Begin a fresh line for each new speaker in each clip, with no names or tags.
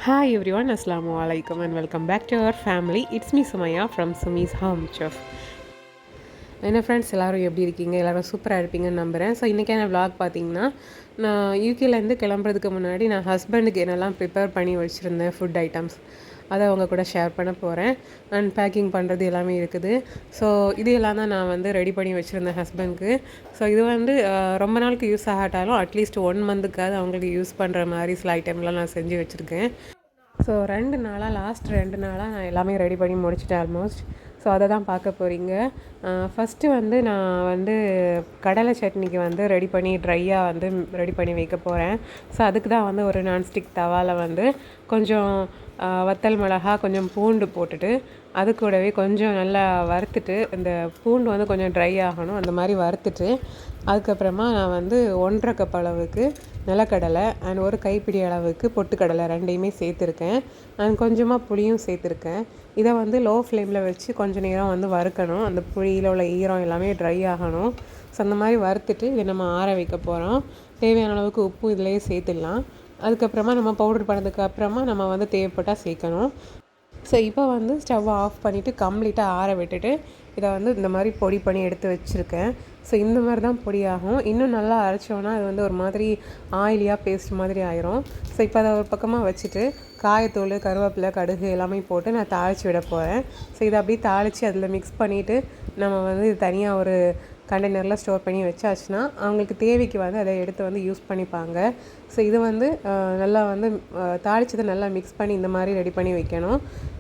Hi everyone, Assalamu alaikum and welcome back to our family. It's me Sumaya from Sumi's Home Chef. என்ன friends எல்லோரும் எப்படி இருக்கீங்க? எல்லோரும் சூப்பராக இருப்பீங்கன்னு நம்புகிறேன். ஸோ இன்றைக்கான vlog பார்த்தீங்கன்னா, நான் யூகேலேருந்து கிளம்புறதுக்கு முன்னாடி நான் ஹஸ்பண்டுக்கு என்னெல்லாம் ப்ரிப்பேர் பண்ணி வச்சுருந்தேன் ஃபுட் ஐட்டம்ஸ், அதை அவங்க கூட ஷேர் பண்ண போகிறேன். அண்ட் பேக்கிங் பண்ணுறது எல்லாமே இருக்குது. ஸோ இது எல்லாம் தான் நான் வந்து ரெடி பண்ணி வச்சுருந்தேன் ஹஸ்பண்ட்க்கு. ஸோ இது வந்து ரொம்ப நாளுக்கு யூஸ் ஆகாட்டாலும் அட்லீஸ்ட் 1 மந்த்துக்காவது அவங்களுக்கு யூஸ் பண்ணுற மாதிரி சில ஐட்டம்லாம் நான் செஞ்சு வச்சுருக்கேன். ஸோ 2 நாளாக லாஸ்ட் 2 நாளாக நான் எல்லாமே ரெடி பண்ணி முடிச்சிட்டேன் ஆல்மோஸ்ட். ஸோ அதை தான் பார்க்க போகிறீங்க. ஃபஸ்ட்டு வந்து நான் வந்து கடலை சட்னிக்கு வந்து ரெடி பண்ணி ட்ரையாக வந்து ரெடி பண்ணி வைக்க போகிறேன். ஸோ அதுக்கு தான் வந்து ஒரு நான்ஸ்டிக் தவாவில் வந்து கொஞ்சம் வத்தல் மிளகா, கொஞ்சம் பூண்டு போட்டுட்டு அது கூடவே கொஞ்சம் நல்லா வறுத்துட்டு, இந்த பூண்டு வந்து கொஞ்சம் ட்ரை ஆகணும், அந்த மாதிரி வறுத்துட்டு அதுக்கப்புறமா நான் வந்து 1.5 கப் அளவுக்கு நிலக்கடலை அண்ட் ஒரு கைப்பிடி அளவுக்கு பொட்டுக்கடலை ரெண்டையுமே சேர்த்துருக்கேன். அண்ட் கொஞ்சமாக புளியும் சேர்த்துருக்கேன். இதை வந்து லோ ஃப்ளேமில் வச்சு கொஞ்சம் நேரம் வந்து வறுக்கணும். அந்த புளியில் உள்ள ஈரம் எல்லாமே ட்ரை ஆகணும். ஸோ அந்த மாதிரி வறுத்துட்டு இதை நம்ம ஆற வைக்க போகிறோம். தேவையான அளவுக்கு உப்பு இதிலேயே சேர்த்துடலாம். அதுக்கப்புறமா நம்ம பவுடர் பண்ணதுக்கு அப்புறமா நம்ம வந்து தேவைப்பட்டால் சேர்க்கணும். ஸோ இப்போ வந்து ஸ்டவ்வை ஆஃப் பண்ணிவிட்டு கம்ப்ளீட்டாக ஆற விட்டுட்டு இதை வந்து இந்த மாதிரி பொடி பண்ணி எடுத்து வச்சுருக்கேன். ஸோ இந்த மாதிரி தான் பொடி ஆகும். இன்னும் நல்லா அரைச்சோன்னா அது வந்து ஒரு மாதிரி ஆயிலியாக பேஸ்ட் மாதிரி ஆயிரும். ஸோ இப்போ அதை ஒரு பக்கமாக வச்சுட்டு காயத்தூள், கருவேப்பிலை, கடுகு எல்லாமே போட்டு நான் தாளித்து விட போகிறேன். ஸோ இதை அப்படியே தாளித்து அதில் மிக்ஸ் பண்ணிவிட்டு நம்ம வந்து இது தனியாக ஒரு கண்டெய்னரில் ஸ்டோர் பண்ணி வச்சாச்சுன்னா அவங்களுக்கு தேவைக்கு வந்து அதை எடுத்து வந்து யூஸ் பண்ணிப்பாங்க. ஸோ இது வந்து நல்லா வந்து தாளிச்சதை நல்லா மிக்ஸ் பண்ணி இந்த மாதிரி ரெடி பண்ணி வைக்கணும்.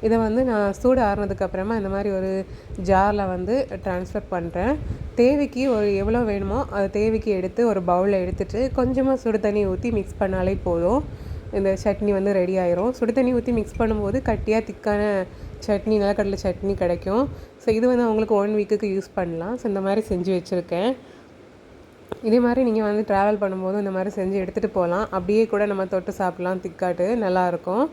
இதை வந்து நான் சூடு ஆறுனதுக்கப்புறமா இந்த மாதிரி ஒரு ஜாரில் வந்து ட்ரான்ஸ்ஃபர் பண்ணுறேன். தேவைக்கு ஒரு எவ்வளோ வேணுமோ அது தேவைக்கு எடுத்து ஒரு பவுலில் எடுத்துகிட்டு கொஞ்சமாக சுடு தண்ணி ஊற்றி மிக்ஸ் பண்ணாலே போதும். இந்த சட்னி வந்து ரெடி ஆயிரும். சுடு தண்ணி ஊற்றி மிக்ஸ் பண்ணும்போது கட்டியாக திக்கான சட்னி, நிலக்கடலை சட்னி கிடைக்கும். ஸோ இது வந்து அவங்களுக்கு 1 வீக்குக்கு யூஸ் பண்ணலாம். ஸோ இந்த மாதிரி செஞ்சு வச்சுருக்கேன். இதே மாதிரி நீங்கள் வந்து ட்ராவல் பண்ணும்போது இந்த மாதிரி செஞ்சு எடுத்துகிட்டு போகலாம். அப்படியே கூட நம்ம தொட்டு சாப்பிட்லாம், திக்காட்டு நல்லாயிருக்கும்.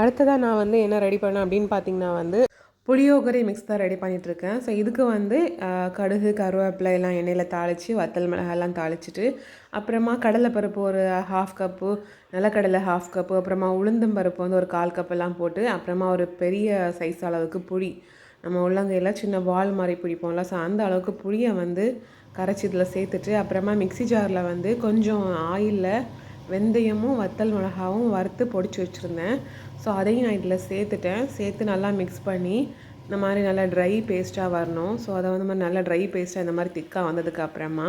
அடுத்ததாக நான் வந்து என்ன ரெடி பண்ணேன் அப்படின்னு பார்த்தீங்கன்னா வந்து புளியோகரை மிக்ஸ் தான் ரெடி பண்ணிகிட்ருக்கேன். ஸோ இதுக்கு வந்து கடுகு, கருவேப்பிலை எல்லாம் எண்ணெயில் தாளித்து வத்தல் மிளகாலாம் தாளிச்சிட்டு அப்புறமா கடலைப்பருப்பு ஒரு 1/2 கப்பு, நிலக்கடலை 1/2 கப்பு, அப்புறமா உளுந்தம் பருப்பு வந்து ஒரு 1/4 கப்பெல்லாம் போட்டு அப்புறமா ஒரு பெரிய சைஸ் அளவுக்கு புளி, நம்ம உள்ளங்கையில் சின்ன பால் மாதிரி பிடிப்போம்ல, ஸோ அந்த அளவுக்கு புளியை வந்து கரைச்சி இதில் சேர்த்துட்டு அப்புறமா மிக்ஸி ஜாரில் வந்து கொஞ்சம் ஆயிலில் வெந்தயமும் வத்தல் மிளகாவும் வறுத்து பொடிச்சு வச்சுருந்தேன். ஸோ அதையும் நான் இதில் சேர்த்து நல்லா மிக்ஸ் பண்ணி இந்த மாதிரி நல்லா ட்ரை பேஸ்ட்டாக வரணும். ஸோ அதை வந்து நல்லா ட்ரை பேஸ்ட்டாக இந்த மாதிரி திக்காக வந்ததுக்கப்புறமா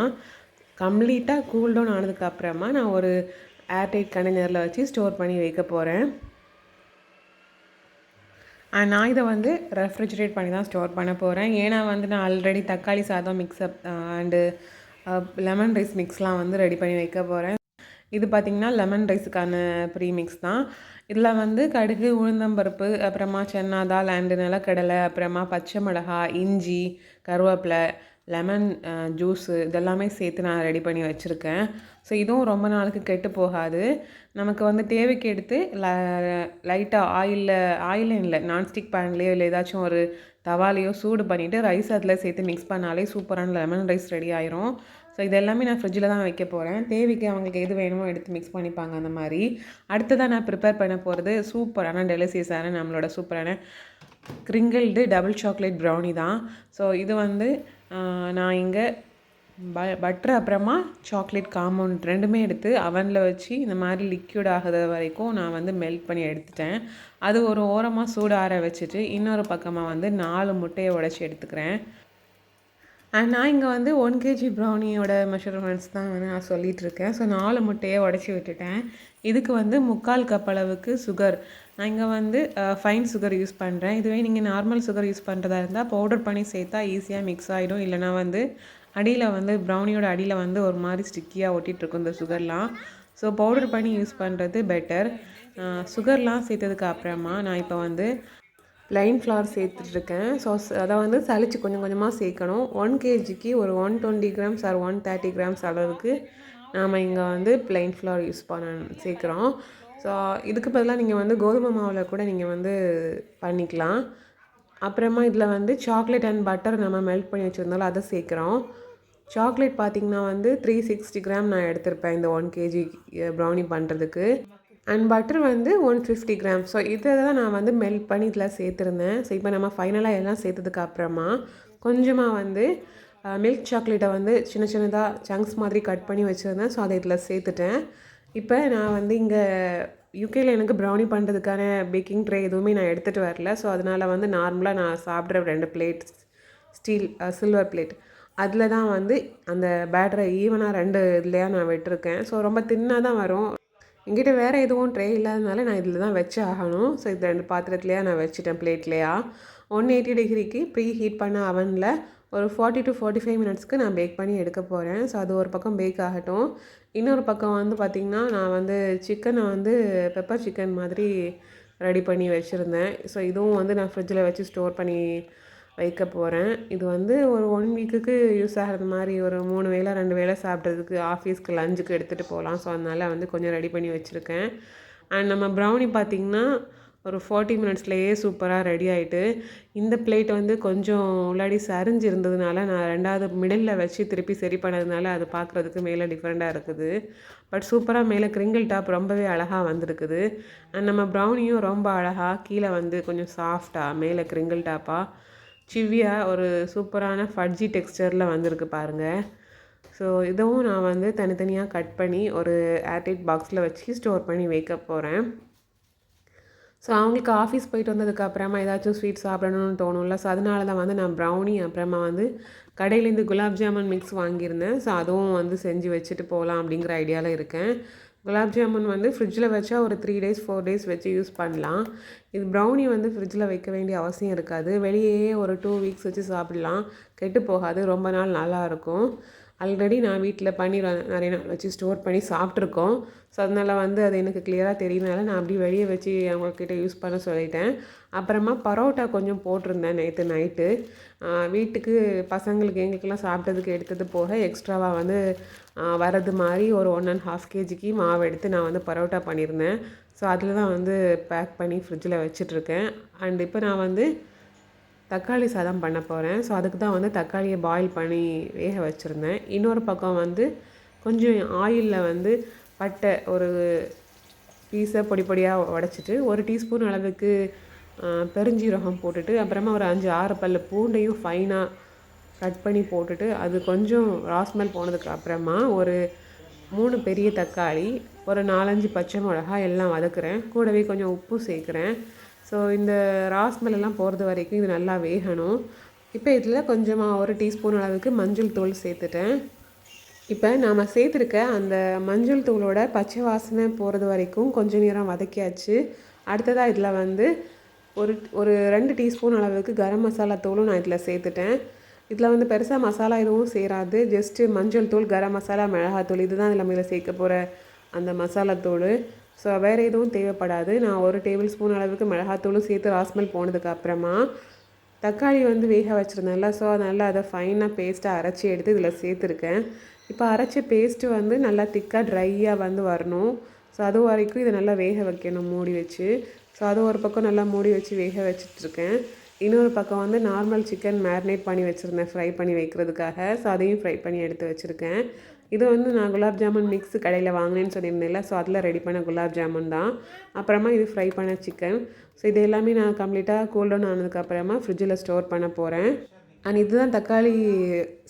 கம்ப்ளீட்டாக கூல்டவுன் ஆனதுக்கப்புறமா நான் ஒரு ஏர்டைட் கண்டெய்னரில் வச்சு ஸ்டோர் பண்ணி வைக்க போகிறேன். நான் இதை வந்து ரெஃப்ரிஜரேட் பண்ணி தான் ஸ்டோர் பண்ண போகிறேன். ஏன்னா வந்து நான் ஆல்ரெடி தக்காளி சாதம் மிக்ஸ்அப் அண்டு லெமன் ரைஸ் மிக்ஸ்லாம் வந்து ரெடி பண்ணி வைக்க போகிறேன். இது பார்த்திங்கன்னா லெமன் ரைஸுக்கான ப்ரீமிக்ஸ் தான். இதில் வந்து கடுகு, உளுந்தம்பருப்பு, அப்புறமா சென்னா தால் அண்டு நிலக்கடலை, அப்புறமா பச்சை மிளகாய், இஞ்சி, கருவேப்பிலை, லெமன் ஜூஸு இதெல்லாமே சேர்த்து நான் ரெடி பண்ணி வச்சுருக்கேன். ஸோ இதுவும் ரொம்ப நாளுக்கு கெட்டு போகாது. நமக்கு வந்து தேவைக்கு எடுத்து லைட்டாக ஆயிலும் இல்லை, நான்ஸ்டிக் பேன்லேயோ இல்லை ஏதாச்சும் ஒரு தவாலையோ சூடு பண்ணிவிட்டு ரைஸ் அதில் சேர்த்து மிக்ஸ் பண்ணாலே சூப்பரான லெமன் ரைஸ் ரெடி ஆயிரும். ஸோ இது எல்லாமே நான் ஃப்ரிட்ஜில் தான் வைக்க போகிறேன். தேவைக்கு அவங்களுக்கு எது வேணுமோ எடுத்து மிக்ஸ் பண்ணிப்பாங்க அந்த மாதிரி. அடுத்ததான் நான் ப்ரிப்பேர் பண்ண போகிறது சூப்பரான டெலிசியஸான நம்மளோட சூப்பரான கிரிங்கிள்டு டபுள் சாக்லேட் ப்ரௌனி தான். ஸோ இது வந்து நான் இங்கே பட்டர் அப்புறமா சாக்லேட் காம்பவுண்ட் ரெண்டுமே எடுத்து அவனில் வச்சு இந்த மாதிரி லிக்யூட் ஆகுது வரைக்கும் நான் வந்து மெல்ட் பண்ணி எடுத்துட்டேன். அது ஒரு ஓரமாக சூடார வச்சுட்டு இன்னொரு பக்கமாக வந்து 4 முட்டையை உடைச்சி எடுத்துக்கிறேன். நான் இங்கே வந்து 1 kg ப்ரௌனியோட மெஷர்மெண்ட்ஸ் தான் வந்து நான் சொல்லிகிட்ருக்கேன். ஸோ 4 முட்டையை உடச்சி விட்டுட்டேன். இதுக்கு வந்து 3/4 கப் அளவுக்கு சுகர், நான் இங்கே வந்து ஃபைன் சுகர் யூஸ் பண்ணுறேன். இதுவே நீங்கள் நார்மல் சுகர் யூஸ் பண்ணுறதா இருந்தால் பவுடர் பண்ணி சேர்த்தா ஈஸியாக மிக்ஸ் ஆகிடும். இல்லைனா வந்து அடியில் வந்து ப்ரௌனியோட அடியில் வந்து ஒரு மாதிரி ஸ்டிக்கியாக ஒட்டிகிட்ருக்கும் இந்த சுகர்லாம். ஸோ பவுடர் பண்ணி யூஸ் பண்ணுறது பெட்டர். சுகர்லாம் சேர்த்ததுக்கு அப்புறமா நான் இப்போ வந்து ப்ளைன் ஃப்ளார் சேர்த்துட்ருக்கேன். ஸோ அதை வந்து சளிச்சு கொஞ்சம் கொஞ்சமாக சேர்க்கணும். 1 kgக்கு ஒரு 120 கிராம்ஸ் ஆர் 130 கிராம்ஸ் அளவுக்கு நாம் இங்கே வந்து ப்ளைன் ஃப்ளார் சேர்க்குறோம். ஸோ இதுக்கு பதிலாக நீங்கள் வந்து கோதுமை மாவில் கூட நீங்கள் வந்து பண்ணிக்கலாம். அப்புறமா இதில் வந்து சாக்லேட் அண்ட் பட்டர் நம்ம மெல்ட் பண்ணி வச்சுருந்தாலும் அதை சேர்க்குறோம். சாக்லேட் பார்த்திங்கன்னா வந்து 360 கிராம் நான் எடுத்திருப்பேன் இந்த 1 கேஜி ப்ரௌனி பண்ணுறதுக்கு. அண்ட் பட்டர் வந்து 150 கிராம். ஸோ இதை தான் நான் வந்து மெல்ட் பண்ணி இதில் சேர்த்துருந்தேன். ஸோ இப்போ நம்ம ஃபைனலாக எல்லாம் சேர்த்ததுக்கு அப்புறமா கொஞ்சமாக வந்து மில்க் சாக்லேட்டை வந்து சின்ன சின்னதாக சங்க்ஸ் மாதிரி கட் பண்ணி வச்சுருந்தேன். ஸோ அதை இதில் சேர்த்துட்டேன். இப்போ நான் வந்து இங்கே யூகேயில் எனக்கு ப்ரௌனி பண்ணுறதுக்கான பேக்கிங் ட்ரே எதுவுமே நான் எடுத்துகிட்டு வரல. ஸோ அதனால் வந்து நார்மலாக நான் சாப்பிட்ற 2 பிளேட் சில்வர் பிளேட் அதில் தான் வந்து அந்த பேட்டரை ஈவனாக 2 இதுலையா நான் விட்டுருக்கேன். ஸோ ரொம்ப தின்னாக தான் வரும். என்கிட்ட வேறு எதுவும் ட்ரே இல்லாதனால நான் இதில் தான் வச்சு ஆகணும். ஸோ இந்த 2 பாத்திரத்துலையா நான் வச்சுட்டேன் பிளேட்லையா. 180 டிகிரிக்கு ப்ரீ ஹீட் பண்ண அவனில் ஒரு 40 to 45 மினிட்ஸ்க்கு நான் பேக் பண்ணி எடுக்க போகிறேன். ஸோ அது ஒரு பக்கம் பேக் ஆகட்டும். இன்னொரு பக்கம் வந்து பார்த்திங்கன்னா நான் வந்து சிக்கனை வந்து பெப்பர் சிக்கன் மாதிரி ரெடி பண்ணி வச்சுருந்தேன். ஸோ இதுவும் வந்து நான் ஃப்ரிட்ஜில் வச்சு ஸ்டோர் பண்ணி வைக்க போகிறேன். இது வந்து ஒரு 1 வீக்குக்கு யூஸ் ஆகிறது மாதிரி ஒரு 3 வேளை 2 வேளை சாப்பிட்றதுக்கு ஆஃபீஸ்க்கு லஞ்சுக்கு எடுத்துகிட்டு போகலாம். ஸோ அதனால் வந்து கொஞ்சம் ரெடி பண்ணி வச்சுருக்கேன். அண்ட் நம்ம ப்ரௌனி பார்த்திங்கன்னா ஒரு 40 மினிட்ஸ்லேயே சூப்பராக ரெடி ஆகிட்டு, இந்த பிளேட் வந்து கொஞ்சம் உள்ளாடி சரிஞ்சு இருந்ததுனால நான் 2வது மிடில் வச்சு திருப்பி சரி பண்ணதுனால அது பார்க்குறதுக்கு மேலே டிஃப்ரெண்ட்டாக இருக்குது. பட் சூப்பராக மேலே கிரிங்கிள் டாப் ரொம்பவே அழகாக வந்திருக்குது. அண்ட் நம்ம ப்ரௌனியும் ரொம்ப அழகாக கீழே வந்து கொஞ்சம் சாஃப்டாக மேலே கிரிங்கிள் டாப்பாக சிவியாக ஒரு சூப்பரான ஃபட்ஜி டெக்ஸ்டரில் வந்திருக்கு பாருங்கள். ஸோ இதுவும் நான் வந்து தனித்தனியாக கட் பண்ணி ஒரு ஏர்டைட் பாக்ஸில் வச்சு ஸ்டோர் பண்ணி வைக்க போகிறேன். ஸோ அவங்களுக்கு ஆஃபீஸ் போயிட்டு வந்ததுக்கு அப்புறமா ஏதாச்சும் ஸ்வீட் சாப்பிடணும்னு தோணும்ல. ஸோ அதனால தான் வந்து நான் ப்ரௌனி அப்புறமா வந்து கடையிலேருந்து குலாப் ஜாமுன் மிக்ஸ் வாங்கியிருந்தேன். ஸோ அதுவும் வந்து செஞ்சு வச்சுட்டு போகலாம் அப்படிங்கிற ஐடியாவில் இருக்கேன். குலாப் ஜாமுன் வந்து ஃப்ரிட்ஜில் வச்சா ஒரு 3 days 4 days வச்சு யூஸ் பண்ணலாம். இது ப்ரௌனி வந்து ஃப்ரிட்ஜில் வைக்க வேண்டிய அவசியம் இருக்காது. வெளியே ஒரு 2 weeks வச்சு சாப்பிடலாம். கெட்டு போகாது, ரொம்ப நாள் நல்லாயிருக்கும். ஆல்ரெடி நான் வீட்டில் பன்னீர் நிறைய நாள் வச்சு ஸ்டோர் பண்ணி சாப்பிட்ருக்கோம். ஸோ அதனால் வந்து அது எனக்கு கிளியராக தெரியுதுனால நான் அப்படி வெளியே வச்சு அவங்கக்கிட்ட யூஸ் பண்ண சொல்லிட்டேன். அப்புறமா பரோட்டா கொஞ்சம் போட்டிருந்தேன் நேற்று நைட்டு. வீட்டுக்கு பசங்களுக்கு எங்களுக்கெல்லாம் சாப்பிட்டதுக்கு எடுத்தது போக எக்ஸ்ட்ராவாக வந்து வரது மாதிரி ஒரு 1.5 kg மாவு எடுத்து நான் வந்து பரோட்டா பண்ணியிருந்தேன். ஸோ அதில் தான் வந்து பேக் பண்ணி ஃப்ரிட்ஜில் வச்சிட்ருக்கேன். அண்ட் இப்போ நான் வந்து தக்காளி சாதம் பண்ண போகிறேன். ஸோ அதுக்கு தான் வந்து தக்காளியை பாயில் பண்ணி வேக வச்சுருந்தேன். இன்னொரு பக்கம் வந்து கொஞ்சம் ஆயிலில் வந்து பட்டை ஒரு பீஸை பொடி பொடியாக உடச்சிட்டு 1 டீஸ்பூன் அளவுக்கு பெருஞ்சீரகம் போட்டுட்டு அப்புறமா ஒரு 5-6 பல் பூண்டையும் ஃபைனாக கட் பண்ணி போட்டுட்டு அது கொஞ்சம் ராஸ்மெல் போனதுக்கு அப்புறமா ஒரு 3 பெரிய தக்காளி, ஒரு 4-5 பச்சை மிளகாய் எல்லாம் வதக்குறேன். கூடவே கொஞ்சம் உப்பு சேர்க்குறேன். ஸோ இந்த ராஸ்மெல்லாம் போகிறது வரைக்கும் இது நல்லா வேகணும். இப்போ இதில் கொஞ்சமாக 1 டீஸ்பூன் அளவுக்கு மஞ்சள் தூள் சேர்த்துட்டேன். இப்போ நாம் சேர்த்துருக்க அந்த மஞ்சள் தூளோட பச்சை வாசனை போகிறது வரைக்கும் கொஞ்சம் நேரம் வதக்கியாச்சு. அடுத்ததாக இதில் வந்து ஒரு 2 டீஸ்பூன் அளவுக்கு கரம் மசாலா தூளும் நான் இதில் சேர்த்துட்டேன். இதில் வந்து பெருசாக மசாலா எதுவும் சேராது. ஜஸ்ட்டு மஞ்சள் தூள், கரம் மசாலா, மிளகாத்தூள் இதுதான் நம்ம இதில் சேர்க்க போகிற அந்த மசாலா தூள். ஸோ வேறு எதுவும் தேவைப்படாது. நான் 1 டேபிள் ஸ்பூன் அளவுக்கு மிளகாத்தூளும் சேர்த்து ராஸ்மெல் போனதுக்கு அப்புறமா தக்காளி வந்து வேக வச்சுருந்தேன்ல. ஸோ அதனால் அதை ஃபைனாக பேஸ்ட்டாக அரைச்சி எடுத்து இதில் சேர்த்துருக்கேன். இப்போ அரைச்ச பேஸ்ட்டு வந்து நல்லா திக்காக ட்ரையாக வந்து வரணும். ஸோ அது வரைக்கும் இதை நல்லா வேக வைக்கணும் மூடி வச்சு. ஸோ அது ஒரு பக்கம் நல்லா மூடி வச்சு வேக வச்சிட்ருக்கேன். இன்னொரு பக்கம் வந்து நார்மல் சிக்கன் மேரினேட் பண்ணி வச்சுருந்தேன் ஃப்ரை பண்ணி வைக்கிறதுக்காக. ஸோ அதையும் ஃப்ரை பண்ணி எடுத்து வச்சுருக்கேன். இது வந்து நான் குலாப் ஜாமுன் மிக்ஸ் கடையில் வாங்கினேன்னு சொல்லியிருந்தேன்ல. ஸோ அதில் ரெடி பண்ண குலாப் ஜாமுன் தான். அப்புறமா இது ஃப்ரை பண்ண சிக்கன். ஸோ இது எல்லாமே நான் கம்ப்ளீட்டாக கூல்டவுன் ஆனதுக்கப்புறமா ஃப்ரிட்ஜில் ஸ்டோர் பண்ண போகிறேன். அண்ட் இதுதான் தக்காளி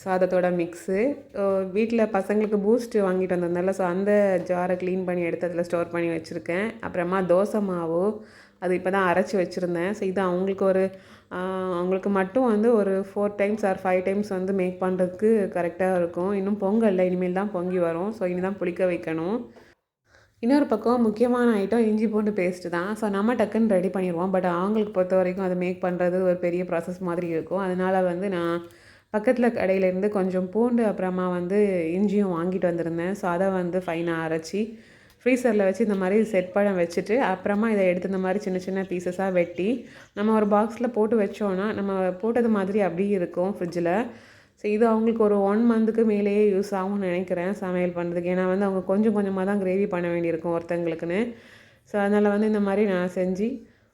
சாதத்தோட மிக்ஸு. வீட்டில் பசங்களுக்கு பூஸ்ட் வாங்கிட்டு வந்திருந்தால ஸோ அந்த ஜாரை க்ளீன் பண்ணி எடுத்து அதில் ஸ்டோர் பண்ணி வச்சுருக்கேன். அப்புறமா தோசை மாவு அது இப்போ தான் அரைச்சி வச்சுருந்தேன். ஸோ இது அவங்களுக்கு மட்டும் வந்து ஒரு 4 times or 5 times வந்து மேக் பண்ணுறதுக்கு கரெக்டாக இருக்கும். இன்னும் பொங்கல்ல இனிமேல் தான் பொங்கி வரும். ஸோ இனி தான் புளிக்க வைக்கணும். இன்னொரு பக்கம் முக்கியமான ஐட்டம் இஞ்சி பூண்டு பேஸ்ட்டு தான். ஸோ நம்ம டக்குன்னு ரெடி பண்ணிடுவோம். பட் அவங்களுக்கு பொறுத்த வரைக்கும் அதை மேக் பண்ணுறது ஒரு பெரிய ப்ராசஸ் மாதிரி இருக்கும். அதனால் வந்து நான் பக்கத்தில் கடையிலேருந்து கொஞ்சம் பூண்டு அப்புறமா வந்து இஞ்சியும் வாங்கிட்டு வந்திருந்தேன். ஸோ அதை வந்து ஃபைனாக அரைச்சி ஃப்ரீசரில் வச்சு இந்த மாதிரி செட் பண்ண வச்சுட்டு அப்புறமா இதை எடுத்து இந்த மாதிரி சின்ன சின்ன பீசஸாக வெட்டி நம்ம ஒரு பாக்ஸில் போட்டு வச்சோன்னா நம்ம போட்டது மாதிரி அப்படியே இருக்கும் ஃப்ரிட்ஜில். ஸோ இது அவங்களுக்கு ஒரு 1 monthக்கு மேலேயே யூஸ் ஆகும்னு நினைக்கிறேன் சமையல் பண்ணுறதுக்கு. ஏன்னா வந்து அவங்க கொஞ்சம் கொஞ்சமாக தான் கிரேவி பண்ண வேண்டியிருக்கும் ஒருத்தங்களுக்குன்னு. ஸோ அதனால் வந்து இந்த மாதிரி நான் செஞ்சு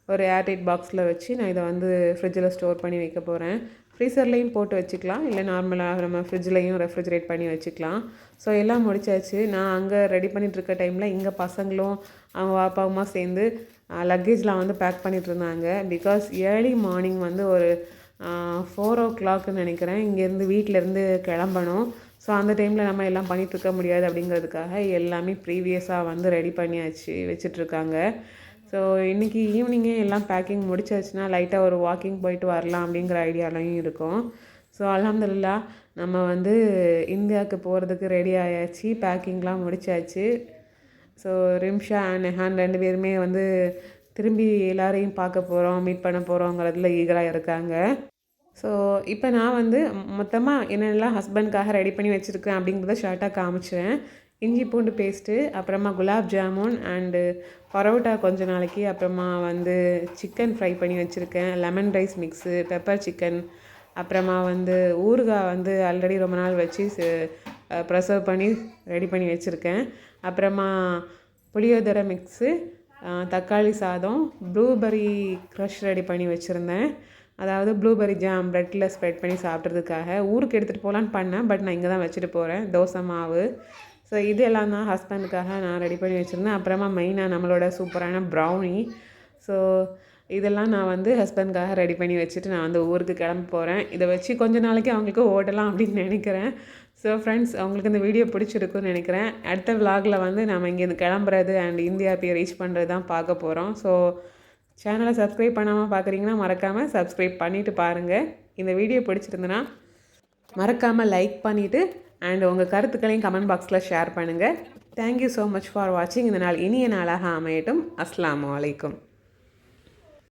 ஒரு ஏர்டைட் பாக்ஸில் வச்சு நான் இதை வந்து ஃப்ரிட்ஜில் ஸ்டோர் பண்ணி வைக்க போகிறேன். ஃப்ரீசர்லேயும் போட்டு வச்சுக்கலாம், இல்லை நார்மலாக நம்ம ஃப்ரிட்ஜ்லேயும் ரெஃப்ரிஜரேட் பண்ணி வச்சுக்கலாம். ஸோ எல்லாம் முடிச்சாச்சு. நான் அங்கே ரெடி பண்ணிகிட்ருக்க டைமில் இங்கே பசங்களும் அவங்க அப்பாவுமா சேர்ந்து லக்கேஜ்லாம் வந்து பேக் பண்ணிகிட்டு இருந்தாங்க. பிகாஸ் ஏர்லி மார்னிங் வந்து ஒரு 4 o'clockன்னு நினைக்கிறேன் இங்கேருந்து வீட்டிலேருந்து கிளம்பணும். ஸோ அந்த டைமில் நம்ம எல்லாம் பண்ணிகிட்ருக்க முடியாது அப்படிங்கிறதுக்காக எல்லாமே ப்ரீவியஸாக வந்து ரெடி பண்ணியாச்சு வச்சிட்ருக்காங்க. ஸோ இன்றைக்கி ஈவினிங்கே எல்லாம் பேக்கிங் முடிச்சாச்சுன்னா லைட்டாக ஒரு வாக்கிங் போயிட்டு வரலாம் அப்படிங்கிற ஐடியாலையும் இருக்கும். ஸோ அல்ஹம்துலில்லாஹ் நம்ம வந்து இந்தியாவுக்கு போகிறதுக்கு ரெடி ஆயாச்சு, பேக்கிங்லாம் முடிச்சாச்சு. ஸோ ரிம்ஷா அண்ட் நெஹான் 2 பேருமே வந்து திரும்பி எல்லாரையும் பார்க்க போகிறோம், மீட் பண்ண போகிறோங்கிறதுல ஈகராக இருக்காங்க. ஸோ இப்போ நான் வந்து மொத்தமாக என்னென்னலாம் ஹஸ்பண்ட்காக ரெடி பண்ணி வச்சுருக்கேன் அப்படிங்கிறத ஷார்ட்டாக காமிச்சேன். இஞ்சி பூண்டு பேஸ்ட்டு, அப்புறமா குலாப் ஜாமுன் அண்டு பரோட்டா கொஞ்ச நாளைக்கு, அப்புறமா வந்து சிக்கன் ஃப்ரை பண்ணி வச்சுருக்கேன், lemon rice mix, pepper chicken, அப்புறமா வந்து ஊறுகாய் வந்து ஆல்ரெடி ரொம்ப நாள் வச்சு ப்ரிசர்வ் பண்ணி ரெடி பண்ணி வச்சுருக்கேன். அப்புறமா புளியோதரை மிக்ஸு, தக்காளி சாதம், ப்ளூபெர்ரி க்ரஷ் ரெடி பண்ணி வச்சுருந்தேன். அதாவது ப்ளூபெர்ரி ஜாம் ப்ரெட்டில் ஸ்ப்ரெட் பண்ணி சாப்பிட்றதுக்காக ஊருக்கு எடுத்துகிட்டு போகலான்னு பண்ணேன். பட் நான் இங்கே தான் வச்சுட்டு போகிறேன், தோசை மாவு. ஸோ இது எல்லாம் தான் ஹஸ்பண்டுக்காக நான் ரெடி பண்ணி வச்சுருந்தேன். அப்புறமா மெயினாக நம்மளோட சூப்பரான ப்ரௌனி. ஸோ இதெல்லாம் நான் வந்து ஹஸ்பண்டுக்காக ரெடி பண்ணி வச்சுட்டு நான் வந்து ஊருக்கு கிளம்ப போகிறேன். இதை வச்சு கொஞ்ச நாளைக்கு அவங்களுக்கு ஓட்டலாம் அப்படின்னு நினைக்கிறேன். ஸோ ஃப்ரெண்ட்ஸ், அவங்களுக்கு இந்த வீடியோ பிடிச்சிருக்குன்னு நினைக்கிறேன். அடுத்த விலாகில் வந்து நம்ம இங்கேருந்து கிளம்புறது அண்ட் இந்தியா போய் ரீச் பண்ணுறது தான் பார்க்க போகிறோம். ஸோ சேனலை சப்ஸ்கிரைப் பண்ணாமல் பார்க்குறீங்கன்னா மறக்காமல் சப்ஸ்கிரைப் பண்ணிவிட்டு பாருங்கள். இந்த வீடியோ பிடிச்சிருந்துன்னா மறக்காமல் லைக் பண்ணிவிட்டு அண்ட் உங்கள் கருத்துக்களையும் கமெண்ட் பாக்ஸில் ஷேர் பண்ணுங்கள். தேங்க்யூ ஸோ மச் ஃபார் வாட்சிங். இந்த நாள் இனிய நாளாக அமையட்டும். அஸ்ஸலாமு அலைக்கும்.